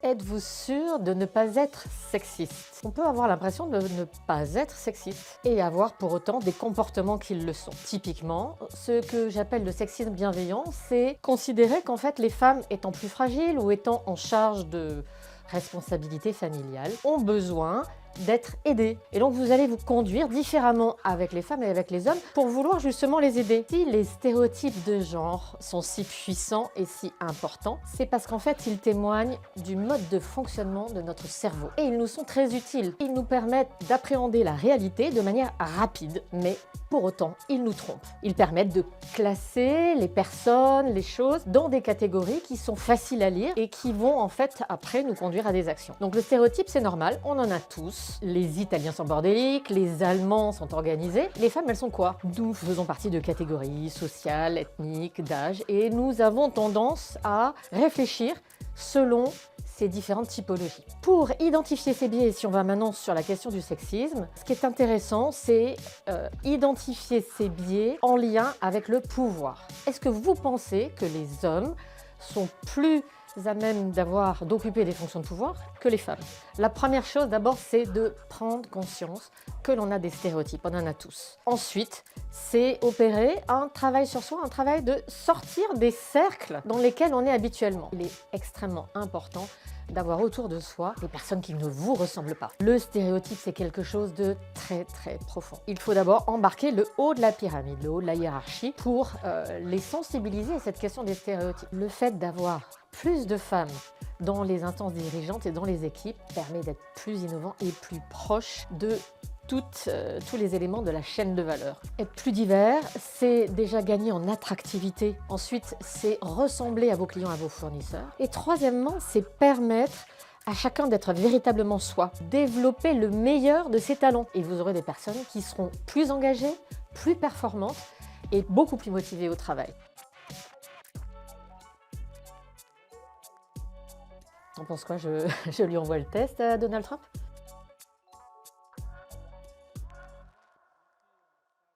êtes-vous sûr de ne pas être sexiste? On peut avoir l'impression de ne pas être sexiste et avoir pour autant des comportements qui le sont. Typiquement, ce que j'appelle le sexisme bienveillant, c'est considérer qu'en fait les femmes étant plus fragiles ou étant en charge de responsabilités familiales ont besoin d'être aidées. Et donc vous allez vous conduire différemment avec les femmes et avec les hommes pour vouloir justement les aider. Si les stéréotypes de genre sont si puissants et si importants, c'est parce qu'en fait ils témoignent du mode de fonctionnement de notre cerveau. Et ils nous sont très utiles. Ils nous permettent d'appréhender la réalité de manière rapide, mais pour autant, ils nous trompent. Ils permettent de classer les personnes, les choses dans des catégories qui sont faciles à lire et qui vont en fait après nous conduire à des actions. Donc le stéréotype, c'est normal, on en a tous. Les Italiens sont bordéliques, les Allemands sont organisés. Les femmes, elles sont quoi? Nous faisons partie de catégories sociales, ethniques, d'âge et nous avons tendance à réfléchir selon ces différentes typologies. Pour identifier ces biais, si on va maintenant sur la question du sexisme, ce qui est intéressant, c'est identifier ces biais en lien avec le pouvoir. Est-ce que vous pensez que les hommes sont plus à même d'occuper des fonctions de pouvoir que les femmes? La première chose d'abord, c'est de prendre conscience que l'on a des stéréotypes, on en a tous. Ensuite, c'est opérer un travail sur soi, un travail de sortir des cercles dans lesquels on est habituellement. Il est extrêmement important d'avoir autour de soi des personnes qui ne vous ressemblent pas. Le stéréotype, c'est quelque chose de très profond. Il faut d'abord embarquer le haut de la pyramide, le haut de la hiérarchie pour les sensibiliser à cette question des stéréotypes. Le fait d'avoir plus de femmes dans les instances dirigeantes et dans les équipes permet d'être plus innovant et plus proche de tous les éléments de la chaîne de valeur. Être plus divers, c'est déjà gagner en attractivité. Ensuite, c'est ressembler à vos clients, à vos fournisseurs. Et troisièmement, c'est permettre à chacun d'être véritablement soi, développer le meilleur de ses talents. Et vous aurez des personnes qui seront plus engagées, plus performantes et beaucoup plus motivées au travail. T'en penses quoi? Je lui envoie le test à Donald Trump?